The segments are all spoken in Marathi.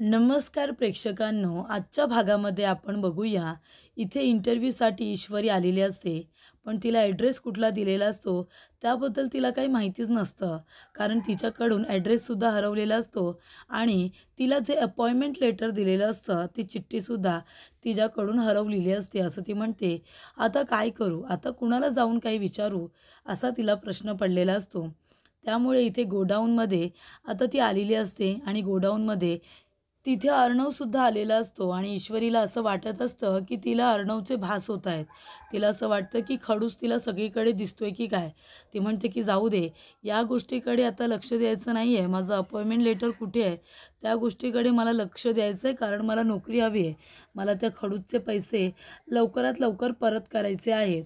नमस्कार प्रेक्षकांनो, आजच्या भागामध्ये आपण बघूया. इथे इंटरव्ह्यूसाठी ईश्वरी आलेली असते, पण तिला ॲड्रेस कुठला दिलेला असतो त्याबद्दल तिला काही माहितीच नसतं. कारण तिच्याकडून ॲड्रेससुद्धा हरवलेला असतो आणि तिला जे अपॉइंटमेंट लेटर दिलेलं असतं ती चिठ्ठीसुद्धा तिच्याकडून हरवलेली असते. असं ती म्हणते. आता काय करू? आता कुणाला जाऊन काही विचारू? असा तिला प्रश्न पडलेला असतो. त्यामुळे इथे गोडाऊनमध्ये आता ती आलेली असते आणि गोडाऊनमध्ये तिथे अर्णवसुद्धा आलेला असतो आणि ईश्वरीला असं वाटत असतं की तिला अर्णवचे भास होत आहेत. तिला असं वाटतं की खडूस तिला सगळीकडे दिसतोय की काय. ती म्हणते की जाऊ दे, या गोष्टीकडे आता लक्ष द्यायचं नाही आहे. माझं अपॉइंटमेंट लेटर कुठे आहे त्या गोष्टीकडे मला लक्ष द्यायचं आहे, कारण मला नोकरी हवी आहे. मला त्या खडूसचे पैसे लवकरात लवकर परत करायचे आहेत.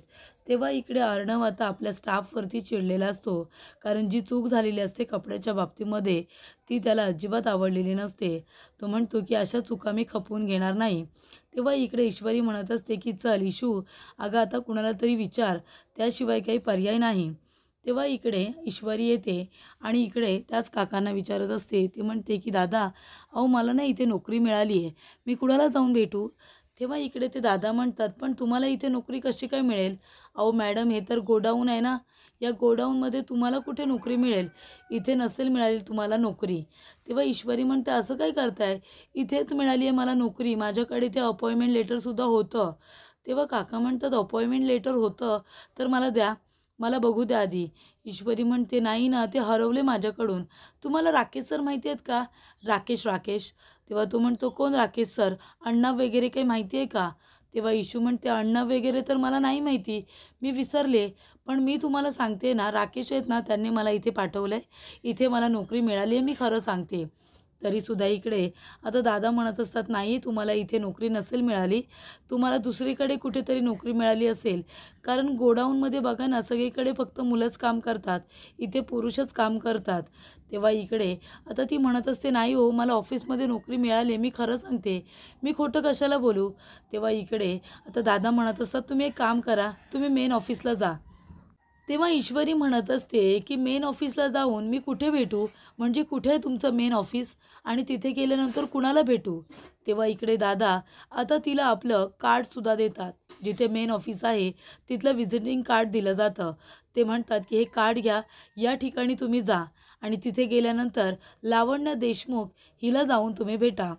तेव्हा इकडे अर्णव आता आपल्या स्टाफवरती चिडलेला असतो, कारण जी चूक झालेली असते कपड्याच्या बाबतीमध्ये ती त्याला अजिबात आवडलेली नसते. तो म्हणतो की अशा चुका मी खपवून घेणार नाही. तेव्हा इकडे ईश्वरी म्हणत असते की चल इशू, अगं आता कुणाला तरी विचार, त्याशिवाय काही पर्याय नाही. तेव्हा इकडे ईश्वरी येते आणि इकडे त्याच काकांना विचारत असते. ती म्हणते की दादा, अहो मला ना इथे नोकरी मिळाली आहे, मी कुणाला जाऊन भेटू? तेव्हा इकडे ते दादा म्हणतात, पण तुम्हाला इथे नोकरी कशी काय मिळेल? अहो मॅडम, हे तर गोडाऊन आहे ना, या गोडाऊनमध्ये तुम्हाला कुठे नोकरी मिळेल? इथे नसेल मिळाली तुम्हाला नोकरी. तेव्हा ईश्वरी म्हणते, असं काय करताय? इथेच मिळाली आहे मला नोकरी, माझ्याकडे ते अपॉइंटमेंट लेटरसुद्धा होतं. तेव्हा काका म्हणतात, अपॉइंटमेंट लेटर होतं तर मला द्या, मला बघू द्या आधी. ईश्वरी म्हणते, नाही ना, ते हरवले माझ्याकडून. तुम्हाला राकेश सर माहिती आहेत का? राकेश राकेश. तेव्हा तो म्हणतो, कोण राकेश सर? अण्णा वगैरे काही माहिती आहे का? तेव्हा इशू म्हणते, अण्णा वगैरे तर मला नाही माहिती, मी विसरले. पण मी तुम्हाला सांगते ना, राकेश आहेत ना, त्यांनी मला इथे पाठवलं आहे. इथे मला नोकरी मिळाली आहे, मी खरं सांगते. तरीसुद्धा इकडे आता दादा म्हणत असतात, नाही तुम्हाला इथे नोकरी नसेल मिळाली, तुम्हाला दुसरीकडे कुठेतरी नोकरी मिळाली असेल. कारण गोडाऊनमध्ये बघा ना, सगळीकडे फक्त मुलंच काम करतात, इथे पुरुषच काम करतात. तेव्हा इकडे आता ती म्हणत असते, नाही हो, मला ऑफिसमध्ये नोकरी मिळाली, मी खरं सांगते, मी खोटं कशाला बोलू? तेव्हा इकडे आता दादा म्हणत असतात, तुम्ही एक काम करा, तुम्ही मेन ऑफिसला जा. तेव्हा ईश्वरी म्हणत असते की मेन ऑफिसला जाऊन मी कुठे भेटू? म्हणजे कुठे आहे तुमचं मेन ऑफिस? आणि तिथे गेल्यानंतर कुणाला भेटू? तेव्हा इकडे दादा आता तिला आपलं कार्डसुद्धा देतात. जिथे मेन ऑफिस आहे तिथलं व्हिजिटिंग कार्ड दिलं जातं. ते म्हणतात की हे कार्ड घ्या, या ठिकाणी तुम्ही जा आणि तिथे गेल्यानंतर लावण्य देशमुख हिला जाऊन तुम्ही भेटा.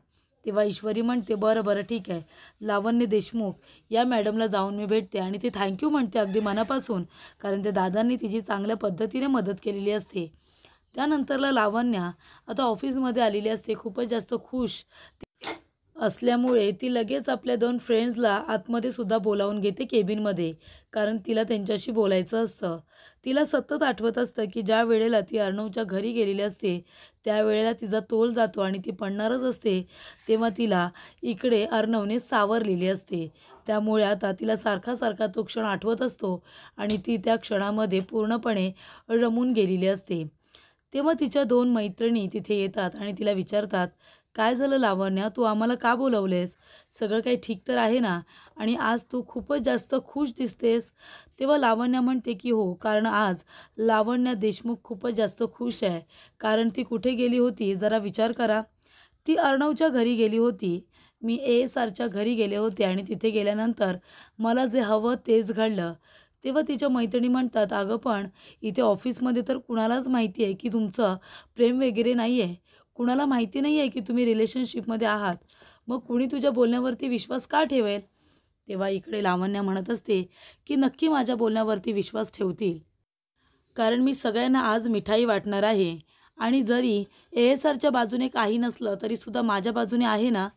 तेव्हा ईश्वरी म्हणते, बरं बरं ठीक आहे, लावण्य देशमुख या मॅडमला जाऊन मी भेटते आणि ती थँक्यू म्हणते अगदी मनापासून, कारण त्या दादांनी तिची चांगल्या पद्धतीने मदत केलेली असते. त्यानंतरला लावण्या आता ऑफिसमध्ये आलेली असते, खूपच जास्त खुश असल्यामुळे ती लगेच आपल्या 2 फ्रेंड्सला आतमध्ये सुद्धा बोलावून घेते केबिनमध्ये, कारण तिला त्यांच्याशी बोलायचं असतं. तिला सतत आठवत असतं की ज्या वेळेला ती अर्णवच्या घरी गेलेली असते त्यावेळेला तिचा तोल जातो आणि ती पडणारच असते, तेव्हा तिला इकडे अर्णवने सावरलेली असते. त्यामुळे आता तिला सारखा सारखा तो क्षण आठवत असतो आणि ती त्या क्षणामध्ये पूर्णपणे रमून गेलेली असते. तेव्हा तिच्या 2 मैत्रिणी तिथे येतात आणि तिला विचारतात, काय झालं लावण्या, तू आम्हाला का बोलवलेस? सगळं काही ठीक तर आहे ना? आणि आज तू खूपच जास्त खुश दिसतेस. तेव्हा लावण्या म्हणते की हो, कारण आज लावण्या देशमुख खूपच जास्त खुश आहे. कारण ती कुठे गेली होती जरा विचार करा. ती अर्णवच्या घरी गेली होती. मी ASRच्या घरी गेले होते आणि तिथे गेल्यानंतर मला जे हवं तेच घडलं. तेव्हा तिच्या मैत्रिणी म्हणतात, अगं पण इथे ऑफिसमध्ये तर कुणालाच माहिती आहे की तुमचं प्रेम वगैरे नाही आहे. कुणाला माहिती नाही आहे की तुम्ही रिलेशनशिपमध्ये आहात. मग कुणी तुझ्या बोलण्यावरती विश्वास का ठेवेल? तेव्हा इकडे लावण्या म्हणत असते की नक्की माझ्या बोलण्यावरती विश्वास ठेवतील. कारण मी सगळ्यांना आज मिठाई वाटणार आहे आणि जरी ASRच्या बाजूने काही नसलं तरीसुद्धा माझ्या बाजूने आहे ना,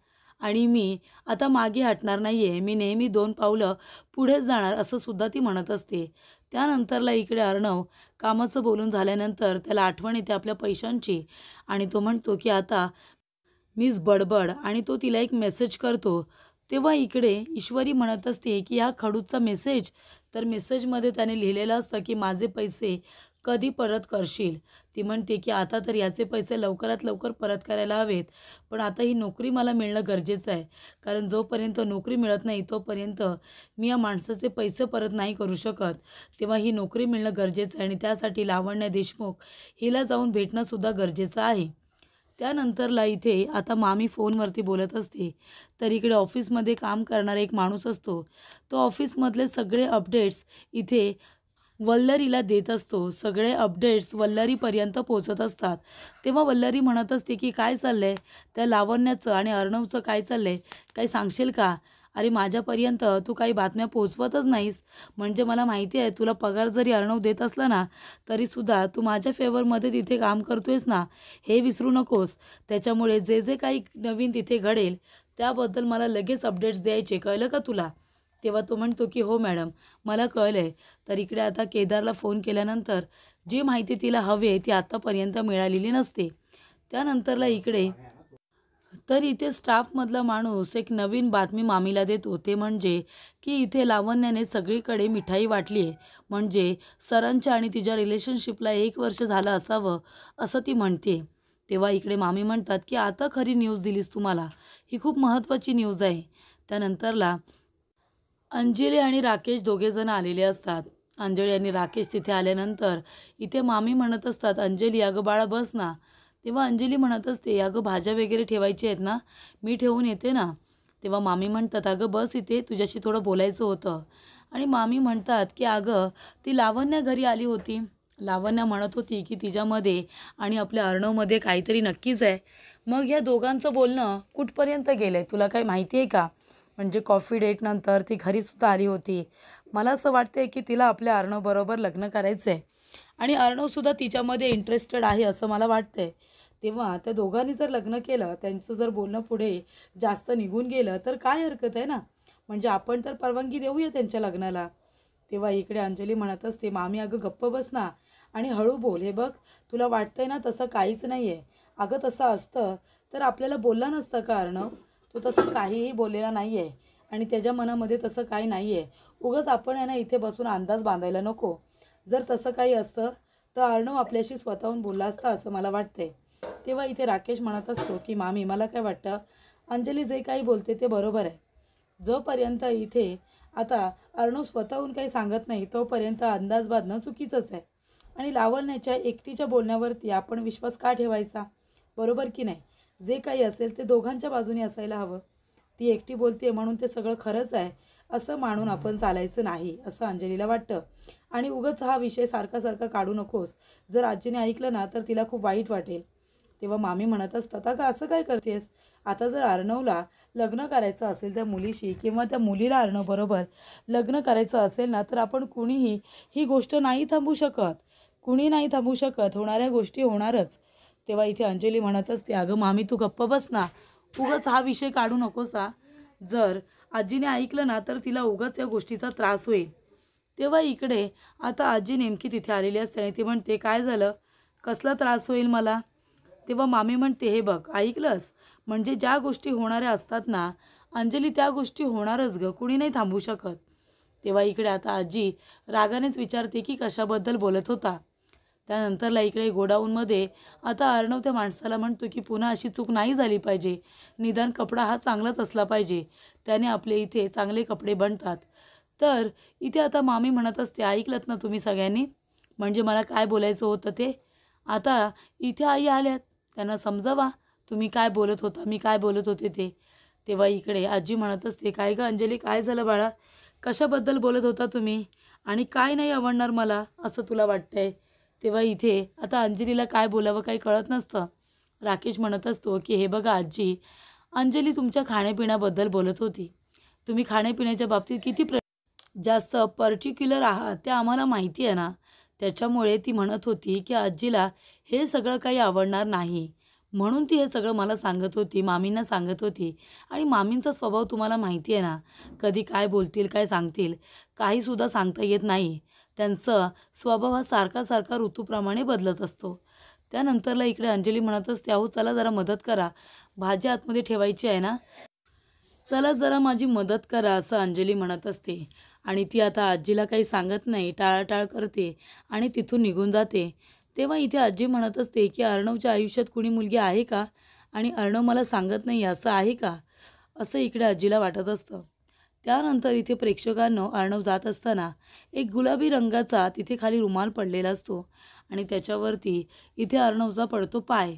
आणि मी आता मागे हटणार नाही आहे. मी नेहमी 2 पावलं पुढेच जाणार, असं सुद्धा ती म्हणत असते. त्यानंतरला इकडे अर्णव कामाचं बोलून झाल्यानंतर त्याला आठवण येते आपल्या पैशांची आणि तो म्हणतो की आता मिस बडबड, आणि तो तिला एक मेसेज करतो. तेव्हा इकडे ईश्वरी म्हणत असते की हा खडूसचा मेसेज, तर मेसेजमध्ये त्याने लिहिलेलं असतं की माझे पैसे कधी परत करशील. ती म्हणते की आता तर याचे पैसे लवकरात लवकर परत करायला हवेत, पण आता ही नोकरी मला मिळणं गरजेचं आहे, कारण जोपर्यंत नोकरी मिळत नाही तोपर्यंत मी या माणसाचे पैसे परत नाही करू शकत. तेव्हा ही नोकरी मिळणं गरजेचं आहे आणि त्यासाठी लावण्य देशमुख हिला जाऊन भेटणंसुद्धा गरजेचं आहे. त्यानंतरला इथे आता मामी फोनवरती बोलत असते, तर इकडे ऑफिसमध्ये काम करणारा एक माणूस असतो. तो ऑफिसमधले सगळे अपडेट्स इथे वल्लरीला देत असतो. सगळे अपडेट्स वल्लरीपर्यंत पोहोचत असतात. तेव्हा वल्लरी म्हणत असते की काय चाललंय, त्या लावण्याचं आणि अर्णवचं काय चाललंय, काही सांगशील का? अरे माझ्यापर्यंत तू काही बातम्या पोचवतच नाहीस. म्हणजे मला माहिती आहे तुला पगार जरी अर्णव देत असला ना, तरीसुद्धा तू माझ्या फेवरमध्ये तिथे काम करतोयस ना, हे विसरू नकोस. त्याच्यामुळे जे जे काही नवीन तिथे घडेल त्याबद्दल मला लगेच अपडेट्स द्यायचे, कळलं का तुला? तेव्हा तो म्हणतो की हो मॅडम, मला कळलं आहे. तर इकडे आता केदारला फोन केल्यानंतर जी माहिती तिला हवी आहे ती आत्तापर्यंत मिळालेली नसते. त्यानंतरला इकडे तर इथे स्टाफमधला माणूस एक नवीन बातमी मामीला देतो. ते म्हणजे की इथे लावण्याने सगळीकडे मिठाई वाटली आहे. म्हणजे सरांच्या आणि तिच्या रिलेशनशिपला 1 वर्ष झालं असावं असं ती म्हणते. तेव्हा इकडे मामी म्हणतात की आता खरी न्यूज दिलीस तुम्हाला, ही खूप महत्त्वाची न्यूज आहे. त्यानंतरला अंजली आणि राकेश दोघेजण आलेले असतात. अंजली आणि राकेश तिथे आल्यानंतर इथे मामी म्हणत असतात, अंजली अगं बाळा बस ना. तेव्हा अंजली म्हणत असते, अगं भाज्या वगैरे ठेवायची आहेत ना, मी ठेवून येते ना. तेव्हा मामी म्हणतात, अगं बस इथे, तुझ्याशी थोडं बोलायचं होतं. आणि मामी म्हणतात की अगं ती लावण्या घरी आली होती. लावण्या म्हणत होती की तिच्यामध्ये आणि आपल्या अर्णवमध्ये काहीतरी नक्कीच आहे. मग या दोघांचं बोलणं कुठपर्यंत गेलं आहे तुला काही माहिती आहे का? म्हणजे कॉफी डेटनंतर ती घरीसुद्धा आली होती. मला असं वाटतंय की तिला आपल्या अर्णवबरोबर लग्न करायचं आहे आणि अर्णवसुद्धा तिच्यामध्ये इंटरेस्टेड आहे असं मला वाटतंय. तेव्हा त्या दोघांनी जर लग्न केलं, त्यांचं जर बोलणं पुढे जास्त निघून गेलं तर काय हरकत आहे ना? म्हणजे आपण तर परवानगी देऊया त्यांच्या लग्नाला. तेव्हा इकडे अंजली म्हणत असते, मामी अगं गप्प बस ना आणि हळू बोल. हे बघ, तुला वाटतंय ना तसं काहीच नाही आहे. अगं तसं असतं तर आपल्याला बोलला नसतं का अर्णव? तो तसं काहीही बोललेला नाही आहे आणि त्याच्या मनामध्ये तसं काही नाही आहे. उगाच आपण आहे ना इथे बसून अंदाज बांधायला नको. जर तसं काही असतं तर अर्णव आपल्याशी स्वतःहून बोलला असता असं मला वाटतंय. तेव्हा इथे राकेश म्हणत असतो की मामी मला काय वाटतं, अंजली जे काही बोलते ते बरोबर आहे. जोपर्यंत इथे आता अर्णव स्वतःहून काही सांगत नाही तोपर्यंत अंदाज बांधणं चुकीचंच आहे. आणि लावण्याच्या एकटीच्या बोलण्यावरती आपण विश्वास का ठेवायचा? बरोबर की नाही? जे काही असेल ते दोघांच्या बाजूने असायला हवं. ती एकटी बोलते म्हणून ते सगळं खरंच आहे असं मानून आपण चालायचं नाही असं अंजलीला वाटतं. आणि उगाच हा विषय सारखा सारखा काढू नकोस. जर आजीने ऐकलं ना तर तिला खूप वाईट वाटेल. तेव्हा मामी म्हणत असतात, अगं असं काय करतेस? आता जर अर्णवला लग्न करायचं असेल त्या मुलीशी किंवा त्या मुलीला अर्णवबरोबर लग्न करायचं असेल ना, तर आपण कुणीही ही गोष्ट नाही थांबवू शकत. कुणी नाही थांबवू शकत. होणाऱ्या गोष्टी होणारच. तेव्हा इथे अंजली म्हणत असते, अगं मामी तू गप्प बस ना. उगाच हा विषय काढू नकोस हा. जर आजीने ऐकलं ना तर तिला उगाच या गोष्टीचा त्रास होईल. तेव्हा इकडे आता आजी नेमकी तिथे आलेली असते आणि ती म्हणते, काय झालं? कसला त्रास होईल मला? तेव्हा मामी म्हणते, हे बघ ऐकलंस, म्हणजे ज्या गोष्टी होणाऱ्या असतात ना अंजली, त्या गोष्टी होणारच गं, कुणी नाही थांबवू शकत. तेव्हा इकडे आता आजी रागानेच विचारते की कशाबद्दल बोलत होता. त्यानंतरला इकडे गोडाऊनमध्ये आता अर्णव त्या माणसाला म्हणतो की पुन्हा अशी चूक नाही झाली पाहिजे. निदान कपडा हा चांगलाच असला पाहिजे, त्याने आपले इथे चांगले कपडे बनतात. तर इथे आता मामी म्हणत असते, ऐकलत ना तुम्ही सगळ्यांनी, म्हणजे मला काय बोलायचं होतं ते. आता इथे आई आल्यात, त्यांना समजावा तुम्ही काय बोलत होता, मी काय बोलत होते ते. तेव्हा इकडे आजी म्हणत असते, काय गं अंजली, काय झालं बाळा? कशाबद्दल बोलत होता तुम्ही? आणि काय नाही आवडणार मला असं तुला वाटतंय? तेव्हा इथे आता अंजलीला काय बोलावं काही कळत नसतं. राकेश म्हणत असतो की हे बघा आजी, अंजली तुमच्या खाण्यापिण्याबद्दल बोलत होती. तुम्ही खाण्यापिण्याच्या बाबतीत किती जास्त पर्टिक्युलर आहात ते आम्हाला माहिती आहे ना. त्याच्यामुळे ती म्हणत होती की आजीला हे सगळं काही आवडणार नाही. म्हणून ती हे सगळं मला सांगत होती, मामींना सांगत होती. आणि मामींचा स्वभाव तुम्हाला माहिती आहे ना, कधी काय बोलतील, काय सांगतील, काहीसुद्धा सांगता येत नाही. त्यांचा स्वभाव हा सारखा सारखा ऋतूप्रमाणे बदलत असतो. त्यानंतरला इकडे अंजली म्हणत असते, अहो चला जरा मदत करा, भाजी आतमध्ये ठेवायची आहे ना, चला जरा माझी मदत करा असं अंजली म्हणत असते. आणि ती आता आजीला काही सांगत नाही, टाळाटाळ करते आणि तिथून निघून जाते. तेव्हा इथे आजी म्हणत असते की अर्णवच्या आयुष्यात कुणी मुलगी आहे का? आणि अर्णव मला सांगत नाही असं आहे का? असं इकडे आजीला वाटत असतं. त्यानंतर इथे प्रेक्षकांनो अर्णव जात असताना एक गुलाबी रंगाचा तिथे खाली रुमाल पडलेला असतो आणि त्याच्यावरती इथे अर्णवचा पडतो पाय.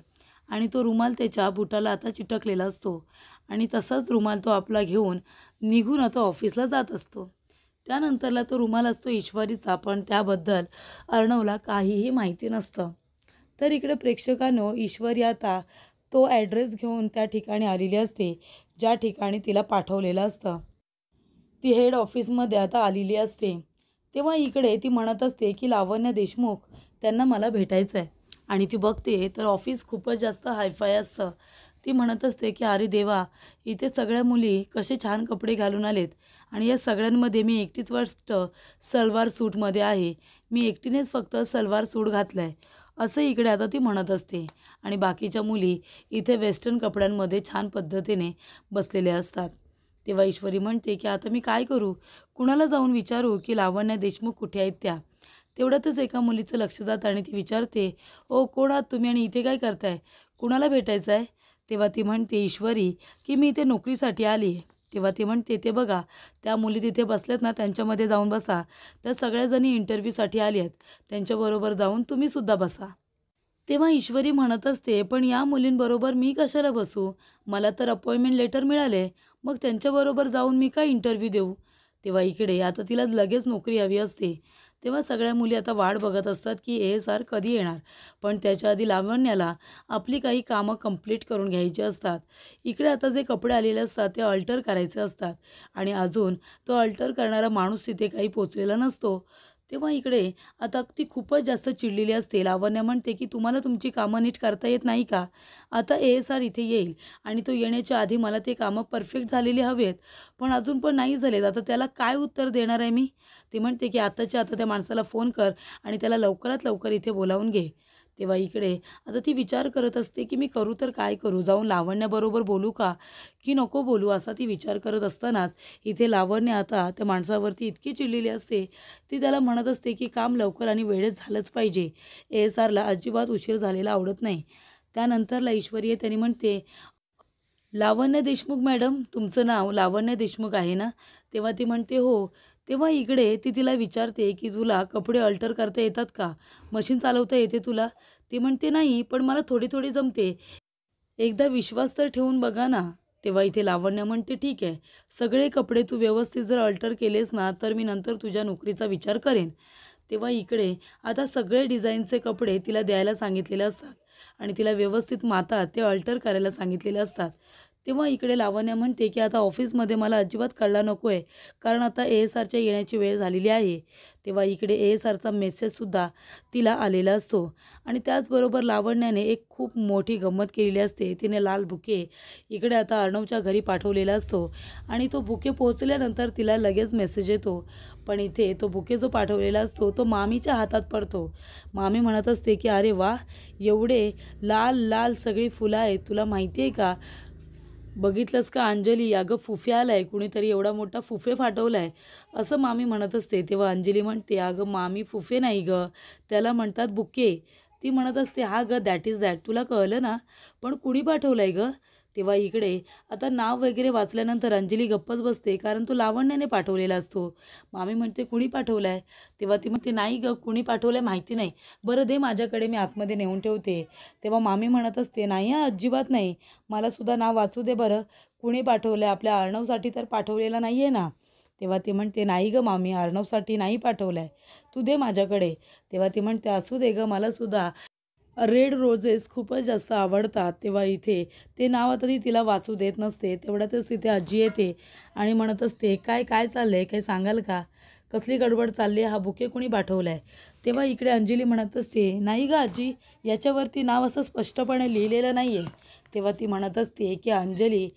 आणि तो रुमाल त्याच्या बुटाला आता चिटकलेला असतो आणि तसाच रुमाल तो आपला घेऊन निघून आता ऑफिसला जात असतो. त्यानंतरला तो रुमाल असतो ईश्वरीचा, पण त्याबद्दल अर्णवला काहीही माहिती नसतं. तर इकडे प्रेक्षकांनो, ईश्वरी आता तो ॲड्रेस घेऊन त्या ठिकाणी आलेली असते, ज्या ठिकाणी तिला पाठवलेलं असतं. ती हेड ऑफिसमध्ये आता आलेली असते. तेव्हा इकडे ती म्हणत असते की लावण्य देशमुख त्यांना मला भेटायचं आहे. आणि ती बघते तर ऑफिस खूपच जास्त हायफाय असतं. ती म्हणत असते की अरे देवा, इथे सगळ्या मुली कसे छान कपडे घालून आलेत आणि या सगळ्यांमध्ये मी एकटीच फक्त सलवार सूटमध्ये आहे. मी एकटीनेच फक्त सलवार सूट घातलं आहे, असं इकडे आता ती म्हणत असते. आणि बाकीच्या मुली इथे वेस्टर्न कपड्यांमध्ये छान पद्धतीने बसलेल्या असतात. तेव्हा ईश्वरी म्हणते की आता मी काय करू, कुणाला जाऊन विचारू की लावण्य देशमुख कुठे आहेत त्या. तेवढ्यातच एका मुलीचं लक्ष जातं आणि ती विचारते, ओ कोण आहात तुम्ही आणि इथे काय करताय, कुणाला भेटायचं आहे. तेव्हा ती म्हणते ईश्वरी की मी इथे नोकरीसाठी आली आहे. तेव्हा ती म्हणते ते बघा त्या मुली तिथे बसल्यात ना, त्यांच्यामध्ये जाऊन बसा. त्या सगळ्याजणी इंटरव्ह्यूसाठी आली आहेत, त्यांच्याबरोबर जाऊन तुम्हीसुद्धा बसा. तेव्हा ईश्वरी म्हणत असते पण या मुलींबरोबर मी कशाला बसू, मला तर अपॉइंटमेंट लेटर मिळाले, मग त्यांच्याबरोबर जाऊन मी काय इंटरव्ह्यू देऊ. तेव्हा इकडे आता तिला लगेच नोकरी हवी असते. तेव्हा सगळ्या मुली आता वाट बघत असतात की ASR कधी येणार. पण त्याच्या आधी लावण्याला आपली काही कामं कंप्लीट करून घ्यायची असतात. इकडे आता जे कपडे आलेले असतात ते अल्टर करायचे असतात आणि अजून तो अल्टर करणारा माणूस तिथे काही पोचलेला नसतो. तेव्हा इकडे आता ती खूपच जास्त चिडलेली असते. लावण्य म्हणते की तुम्हाला तुमची कामं नीट करता येत नाही का. आता ASR इथे येईल आणि तो येण्याच्या आधी मला ते कामं परफेक्ट झालेली हवेत, पण अजून पण नाही झालेत. आता त्याला काय उत्तर देणार आहे मी. ती म्हणते की आताच्या आता त्या माणसाला फोन कर आणि त्याला लवकरात लवकर इथे बोलावून घे. तेव्हा इकडे आता ती विचार करत असते की मी करू तर काय करू, जाऊन लावण्याबरोबर बोलू का की नको बोलू, असा ती विचार करत असतानाच इथे लावण्य आता त्या माणसावरती इतकी चिडलेली असते. ती त्याला म्हणत असते की काम लवकर आणि वेळेत झालंच पाहिजे. ASRला अजिबात उशीर झालेला आवडत नाही. त्यानंतरला ईश्वरी त्याने म्हणते, लावण्य देशमुख मॅडम, तुमचं नाव लावण्य देशमुख आहे ना. तेव्हा ती म्हणते हो. तेव्हा इकडे ती तिला विचारते की तुला कपडे अल्टर करता येतात का, मशीन चालवता येते तुला. ती म्हणते नाही, पण मला थोडी थोडी जमते, एकदा विश्वास तर ठेवून बघा ना. तेव्हा इथे लावण्य म्हणते ठीक आहे, सगळे कपडे तू व्यवस्थित जर अल्टर केलेस ना तर मी नंतर तुझ्या नोकरीचा विचार करेन. तेव्हा इकडे आता सगळे डिझाईनचे कपडे तिला द्यायला सांगितलेले असतात आणि तिला व्यवस्थित मातात ते अल्टर करायला सांगितलेले असतात. तेव्हा इकडे लावण्य म्हणते की आता ऑफिसमध्ये मला अजिबात कळला नको आहे, कारण आता ASRच्या येण्याची वेळ झालेली आहे. तेव्हा इकडे ASRचा मेसेजसुद्धा तिला आलेला असतो आणि त्याचबरोबर लावण्याने एक खूप मोठी गंमत केलेली असते. तिने लाल बुके इकडे आता अर्णवच्या घरी पाठवलेला असतो आणि तो बुके पोहोचल्यानंतर तिला लगेच मेसेज येतो. पण इथे तो बुके जो पाठवलेला असतो तो मामीच्या हातात पडतो. मामी म्हणत असते की अरे वा, एवढे लाल लाल सगळी फुलं आहेत, तुला माहिती आहे का, बघितलंस का अंजली, अगं फुफे आला आहे, कुणीतरी एवढा मोठा फुफे फाटवला आहे, असं मामी म्हणत असते. तेव्हा अंजली म्हणते अगं मामी, फुफे नाही गं, त्याला म्हणतात बुके. ती म्हणत असते हा गं, दॅट इज दॅट, तुला कळलं ना, पण कुणी पाठवलं आहे गं. तेव्हा इकडे आता नाव वगैरे वाचल्यानंतर अंजली गप्पच बसते, कारण तो लावण्याने पाठवलेला असतो. मामी म्हणते कुणी पाठवलं आहे. तेव्हा ती म्हणते नाही गं, कुणी पाठवलं आहे माहिती नाही, बरं दे माझ्याकडे, मी आतमध्ये नेऊन ठेवते. तेव्हा मामी म्हणत असते नाही हां, अजिबात नाही, मला सुद्धा नाव वाचू दे बरं, कुणी पाठवलं आहे, आपल्या अर्णवसाठी तर पाठवलेलं नाही आहे ना. तेव्हा ती म्हणते नाही गं मामी, अर्णवसाठी नाही पाठवलं आहे, तू दे माझ्याकडे. तेव्हा ती म्हणते असू दे गं, मलासुद्धा रेड रोजेस खूपच जास्त आवडतात. तेव्हा इथे ते नाव आता ती तिला वाचू देत नसते. तेवढ्यातच तिथे आजी येते आणि म्हणत असते काय काय चाललं आहे, काही सांगाल का, कसली गडबड चालली आहे, हा बुके कुणी पाठवला आहे. तेव्हा इकडे अंजली म्हणत असते नाही गं आजी, याच्यावरती नाव असं स्पष्टपणे लिहिलेलं नाही आहे. तेव्हा ती म्हणत असते की अंजली,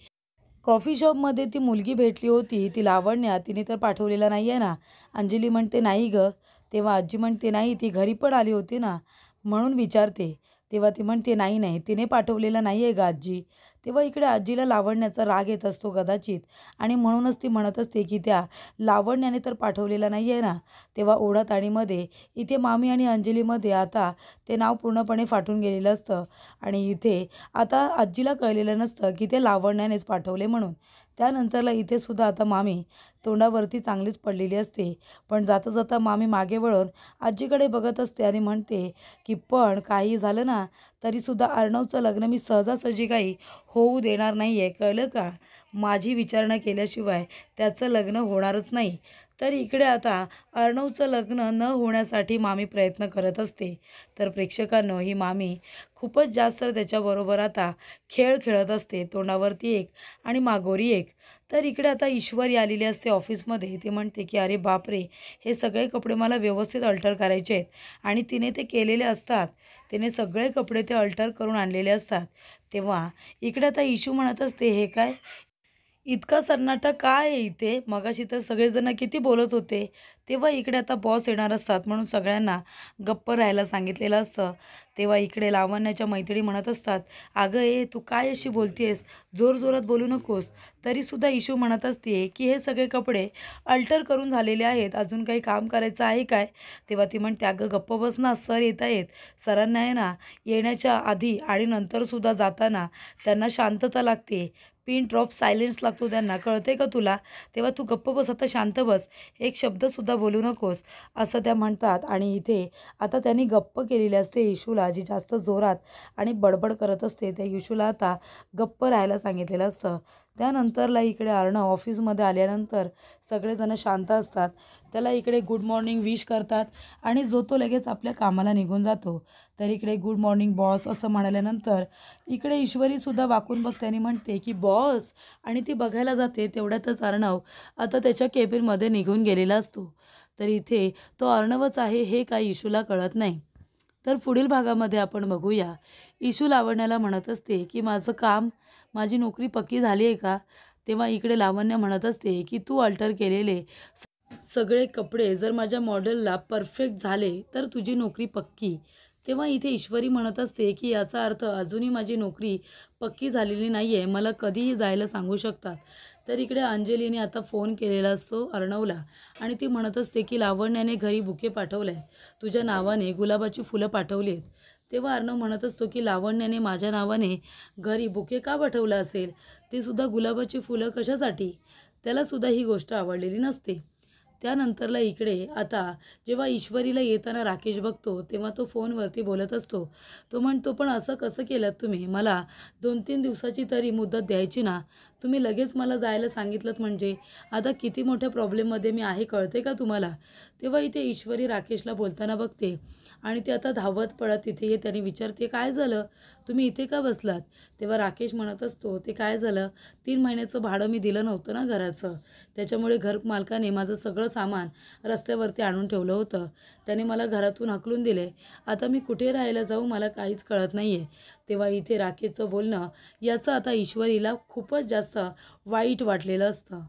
कॉफी शॉपमध्ये ती मुलगी भेटली होती, ती लावण्या, तिने तर पाठवलेला नाही आहे ना. अंजली म्हणते नाही गं. तेव्हा आजी म्हणते नाही, ती घरी पण आली होती ना, म्हणून विचारते. तेव्हा ती म्हणते नाही नाही, तिने पाठवलेला नाही आहे गं आजी. तेव्हा इकडे आजीला लावण्याचा राग येत असतो कदाचित आणि म्हणूनच ती म्हणत असते की त्या लावण्याने तर पाठवलेला नाही आहे ना. तेव्हा ओढाताणीमध्ये इथे मामी आणि अंजलीमध्ये आता ते नाव पूर्णपणे फाटून गेलेलं असतं आणि इथे आता आजीला कळलेलं नसतं की ते लावण्यानेच पाठवले म्हणून. त्यानंतरला इथे सुद्धा आता मामी तोंडावरती चांगलीच पडलेली असते. पण जाता जाता मामी मागे वळून आजीकडे बघत असते आणि म्हणते की पण काही झालं ना तरीसुद्धा अर्णवचं लग्न मी सहजासहजी काही होऊ देणार नाही आहे, कळलं का? माझी विचारणा केल्याशिवाय त्याचं लग्न होणारच नाही. तर इकडे आता अर्णवचं लग्न न होण्यासाठी मामी प्रयत्न करत असते. तर प्रेक्षकांनो, ही मामी खूपच जास्त त्याच्याबरोबर आता खेळ खेळत असते. तोंडावरती एक आणि मागोरी एक. तर इकडे आता ईश्वरी आलेली असते ऑफिसमध्ये. ती म्हणते की "अरे बापरे! हे सगळे कपडे मला व्यवस्थित अल्टर करायचे आहेत." आणि तिने ते केलेले असतात. तिने सगळे कपडे ते अल्टर करून आणलेले असतात. तेव्हा इकडे आता इशू म्हणत असते, "हे काय? इतका सन्नाटा काय आहे इथे? मगाशी तर सगळेजण किती बोलत होते." तेव्हा इकडे आता बॉस येणार असतात म्हणून सगळ्यांना गप्प राहायला सांगितलेलं असतं. तेव्हा इकडे लावण्याच्या मैत्रिणी म्हणत असतात, "अगं तू काय अशी बोलतेस? जोरजोरात बोलू नकोस." तरीसुद्धा इशू म्हणत असते की "हे सगळे कपडे अल्टर करून झालेले आहेत. अजून काही काम करायचं आहे काय?" तेव्हा ती म्हणते, "अगं गप्प बस ना, सर येत आहेत." सरांना आहे ना येण्याच्या आधी आणि नंतरसुद्धा जाताना त्यांना शांतता लागते. पिन ड्रॉप सायलेन्स लागतो त्यांना, कळते का तुला? तेव्हा तू गप्प बस, आता शांत बस, एक शब्दसुद्धा बोलू नकोस, असं त्या म्हणतात. आणि इथे आता त्यांनी गप्प केलेली असते इशूला, जी जास्त जोरात आणि बडबड करत असते. त्या इशूला आता गप्प राहायला सांगितलेलं असतं. त्यानंतरला इकडे अर्णव ऑफिसमध्ये आल्यानंतर सगळेजण शांत असतात. त्याला इकडे गुड मॉर्निंग विश करतात आणि जो तो लगेच आपल्या कामाला निघून जातो. तर इकडे गुड मॉर्निंग बॉस असं म्हणाल्यानंतर इकडे ईश्वरीसुद्धा वाकून बघते आणि म्हणते की बॉस, आणि ती बघायला जाते. तेवढ्यातच अर्णव आता त्याच्या केबिनमध्ये निघून गेलेला असतो. तर इथे तो अर्णवच आहे हे काही इशूला कळत नाही. तर पुढील भागामध्ये आपण बघूया. इशू लावण्याला म्हणत असते की माझं काम, माझी नोकरी पक्की झाली आहे का? तेव्हा इकडे लावण्य म्हणत असते की तू अल्टर केलेले सगळे कपडे जर माझ्या मॉडेलला परफेक्ट झाले तर तुझी नोकरी पक्की. तेव्हा इथे ईश्वरी म्हणत असते की याचा अर्थ अजूनही माझी नोकरी पक्की झालेली नाही आहे, मला कधीही जायला सांगू शकतात. तर इकडे अंजलीने आता फोन केलेला असतो अर्णवला आणि ती म्हणत असते की लावण्याने घरी बुके पाठवलं आहे, तुझ्या नावाने गुलाबाची फुलं पाठवली आहेत. तेव्हा अर्णव म्हणत असतो की लावण्याने माझ्या नावाने घरी बुके का पाठवलं असेल, ते सुद्धा गुलाबाची फुलं कशासाठी? त्यालासुद्धा ही गोष्ट आवडलेली नसते. त्यानंतरला इकडे आता जेव्हा ईश्वरीला येताना राकेश बघतो तेव्हा तो फोनवरती बोलत असतो. तो म्हणतो, "पण असं कसं केलं तुम्ही? मला 2-3 दिवसाची तरी मुदत द्यायची ना? तुम्ही लगेच मला जायला सांगितलंत म्हणजे? आता किती मोठ्या प्रॉब्लेममध्ये मी आहे, कळते का तुम्हाला?" तेव्हा इथे ईश्वरी राकेशला बोलताना बघते आणि ते आता धावत पळत तिथे येते आणि विचारते, "काय झालं? तुम्ही इथे का बसलात?" तेव्हा राकेश म्हणत असतो, "ते काय झालं, 3 महिन्याचं भाडं मी दिलं नव्हतं ना घराचं. त्याच्यामुळे घरमालकाने माझं सगळं सामान रस्त्यावरती आणून ठेवलं होतं. त्याने मला घरातून हाकलून दिले. आता मी कुठे राहायला जाऊ मला काहीच कळत नाही आहे." तेव्हा इथे राकेशचं बोलणं याचं आता ईश्वरीला खूपच जास्त वाईट वाटलेलं असतं.